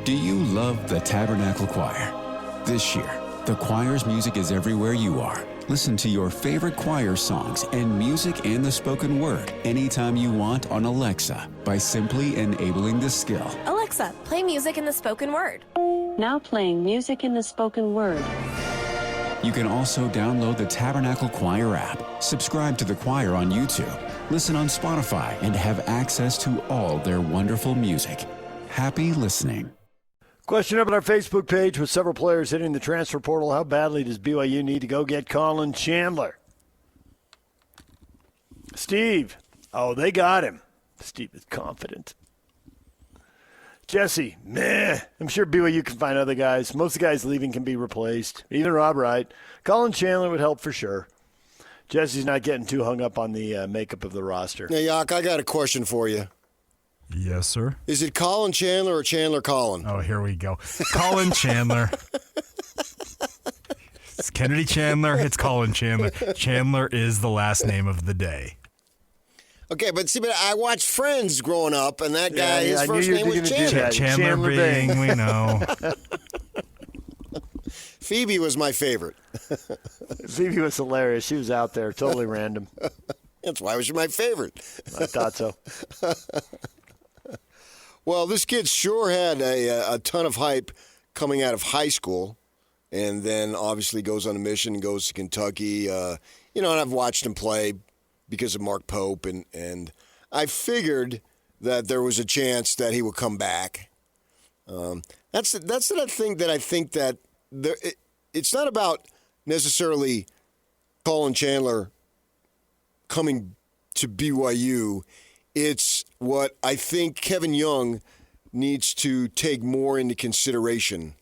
Do you love the Tabernacle Choir? This year, the choir's music is everywhere you are. Listen to your favorite choir songs and music and the spoken word anytime you want on Alexa by simply enabling the skill. Alexa, play music in the spoken word. Now playing music in the spoken word. You can also download the Tabernacle Choir app, subscribe to the choir on YouTube, listen on Spotify, and have access to all their wonderful music. Happy listening. Question up on our Facebook page with several players hitting the transfer portal. How badly does BYU need to go get Collin Chandler? Steve. Oh, they got him. Steve is confident. Jesse. Meh. I'm sure BYU can find other guys. Most of the guys leaving can be replaced. Even Rob Wright. Collin Chandler would help for sure. Jesse's not getting too hung up on the makeup of the roster. Now, Yak, I got a question for you. Yes, sir. Is it Collin Chandler or Chandler Collin? Oh, here we go. Collin Chandler. It's Kennedy Chandler. It's Collin Chandler. Chandler is the last name of the day. Okay, but I watched Friends growing up, and that guy, his first name was Chandler. Chandler Bing, we know. Phoebe was my favorite. Phoebe was hilarious. She was out there, totally random. That's why she was my favorite. I thought so. Well, this kid sure had a ton of hype coming out of high school, and then obviously goes on a mission and goes to Kentucky. And I've watched him play because of Mark Pope, and I figured that there was a chance that he would come back. That's the thing that I think that it's not about necessarily Collin Chandler coming to BYU. It's what I think Kevin Young needs to take more into consideration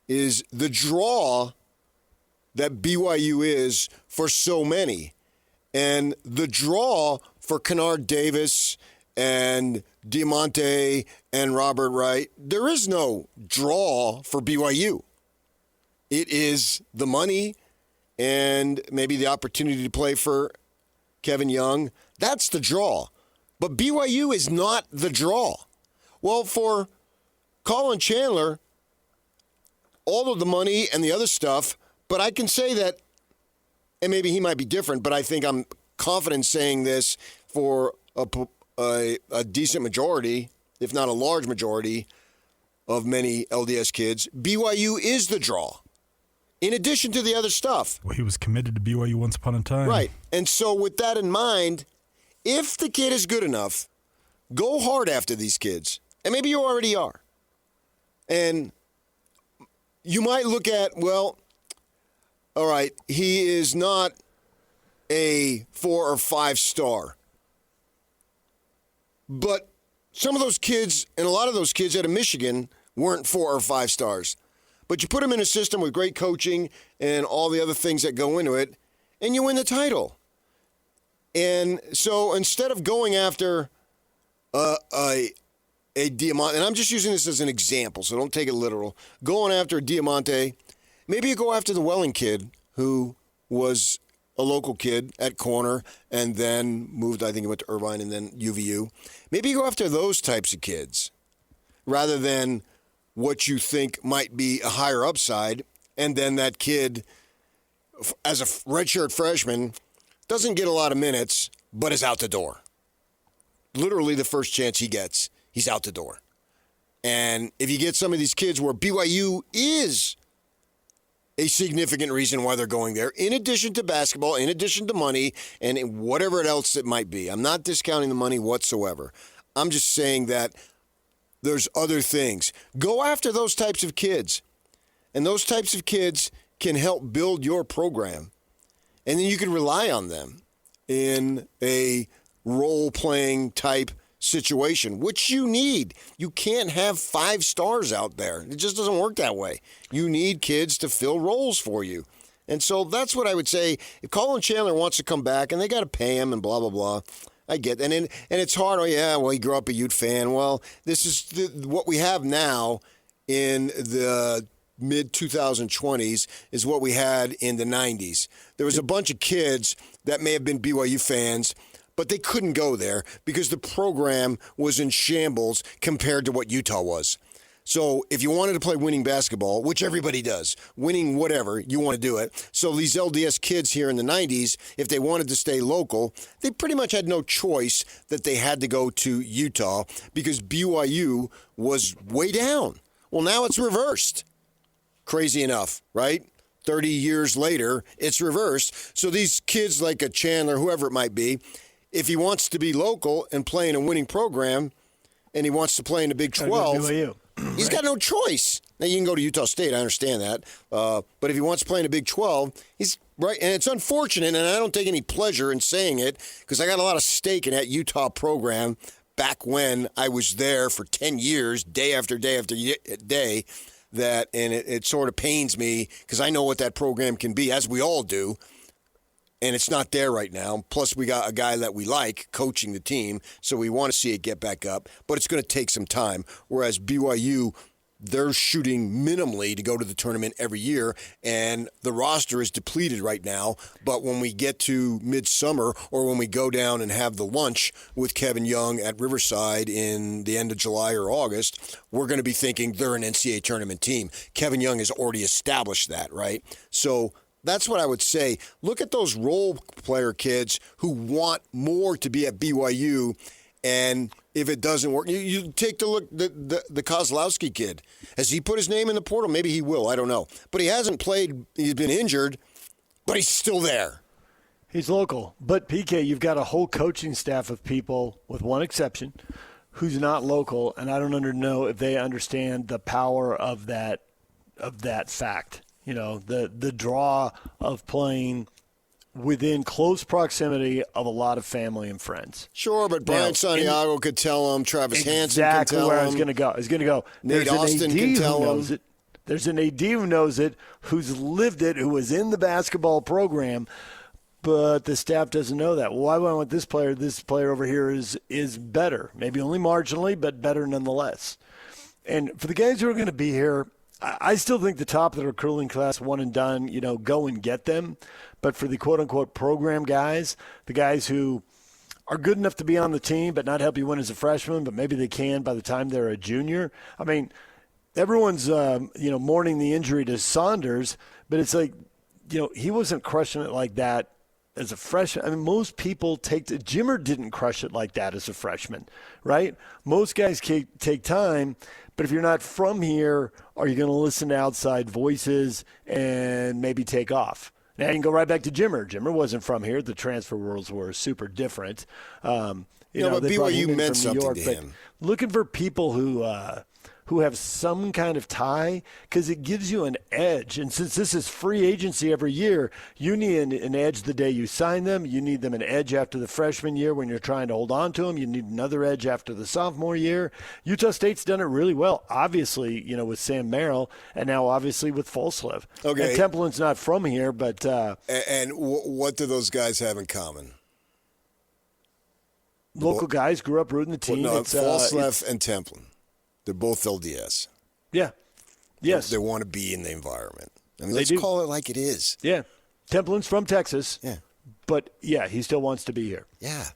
is the draw that BYU is for so many. And the draw for Kennard Davis and Diamante and Robert Wright, there is no draw for BYU. It is the money and maybe the opportunity to play for Kevin Young. That's the draw. But BYU is not the draw. Well, for Collin Chandler, all of the money and the other stuff, but I can say that, and maybe he might be different, but I think I'm confident saying this for a decent majority, if not a large majority, of many LDS kids, BYU is the draw, in addition to the other stuff. Well, he was committed to BYU once upon a time. Right. And so with that in mind, if the kid is good enough, go hard after these kids. And maybe you already are. And you might look at, well, all right, he is not a 4 or 5 star. But some of those kids, and a lot of those kids out of Michigan, weren't 4 or 5 stars. But you put them in a system with great coaching and all the other things that go into it, and you win the title. And so instead of going after a Diamante, and I'm just using this as an example, so don't take it literal, going after a Diamante, maybe you go after the Welling kid who was a local kid at corner and then moved, I think he went to Irvine and then UVU. Maybe you go after those types of kids rather than what you think might be a higher upside, and then that kid, as a redshirt freshman, doesn't get a lot of minutes, but is out the door. Literally the first chance he gets, he's out the door. And if you get some of these kids where BYU is a significant reason why they're going there, in addition to basketball, in addition to money, and whatever else it might be. I'm not discounting the money whatsoever. I'm just saying that there's other things. Go after those types of kids. And those types of kids can help build your program. And then you can rely on them in a role-playing type situation, which you need. You can't have 5 stars out there. It just doesn't work that way. You need kids to fill roles for you. And so that's what I would say. If Collin Chandler wants to come back, and they got to pay him and blah, blah, blah, I get that. And it's hard. Oh, yeah, well, he grew up a Ute fan. Well, this is what we have now in the mid-2020s is what we had in the 90s. There was a bunch of kids that may have been BYU fans, but they couldn't go there because the program was in shambles compared to what Utah was. So if you wanted to play winning basketball, which everybody does, winning whatever, you want to do it. So these LDS kids here in the 90s, if they wanted to stay local, they pretty much had no choice that they had to go to Utah because BYU was way down. Well, now it's reversed. Crazy enough, right? 30 years later, it's reversed. So these kids like a Chandler, whoever it might be, if he wants to be local and play in a winning program and he wants to play in the Big 12, he's got no choice. Now, you can go to Utah State. I understand that. But if he wants to play in a Big 12, he's right. And it's unfortunate, and I don't take any pleasure in saying it because I got a lot of stake in that Utah program back when I was there for 10 years, day after day after day. And it sort of pains me because I know what that program can be, as we all do. And it's not there right now. Plus, we got a guy that we like coaching the team, so we want to see it get back up. But it's going to take some time. Whereas BYU, they're shooting minimally to go to the tournament every year, and the roster is depleted right now. But when we get to midsummer or when we go down and have the lunch with Kevin Young at Riverside in the end of July or August, we're going to be thinking they're an NCAA tournament team. Kevin Young has already established that, right? So that's what I would say. Look at those role player kids who want more to be at BYU, and if it doesn't work, you take the look the Kozlowski kid. Has he put his name in the portal? Maybe he will. I don't know. But he hasn't played. He's been injured, but he's still there. He's local. But, PK, you've got a whole coaching staff of people, with one exception, who's not local, and I don't know if they understand the power of that fact. You know, the draw of playing within close proximity of a lot of family and friends. Sure, but Brian Santiago could tell him. Travis Hansen can tell him. Exactly where I was going to go. Nate Austin can tell him. There's an AD who knows it, who's lived it, who was in the basketball program, but the staff doesn't know that. Well, why would I want this player? This player over here is better. Maybe only marginally, but better nonetheless. And for the guys who are going to be here, I still think the top of the recruiting class, one and done, go and get them. But for the quote-unquote program guys, the guys who are good enough to be on the team but not help you win as a freshman, but maybe they can by the time they're a junior. I mean, everyone's, mourning the injury to Saunders, but it's like, he wasn't crushing it like that as a freshman. I mean, most people Jimmer didn't crush it like that as a freshman, right? Most guys take time. But if you're not from here, are you going to listen to outside voices and maybe take off? Now you can go right back to Jimmer. Jimmer wasn't from here. The transfer worlds were super different. But BYU meant something to him. Looking for people who have some kind of tie, because it gives you an edge. And since this is free agency every year, you need an edge the day you sign them. You need them an edge after the freshman year when you're trying to hold on to them. You need another edge after the sophomore year. Utah State's done it really well, obviously, with Sam Merrill, and now obviously with Folslev. Okay. And Templin's not from here, but what do those guys have in common? Local guys grew up rooting the team. Folslev and Templin. They're both LDS. Yeah. Yes. They want to be in the environment. I mean, let's do. call it like it is. Yeah. Templin's from Texas. Yeah. But, yeah, he still wants to be here. Yeah.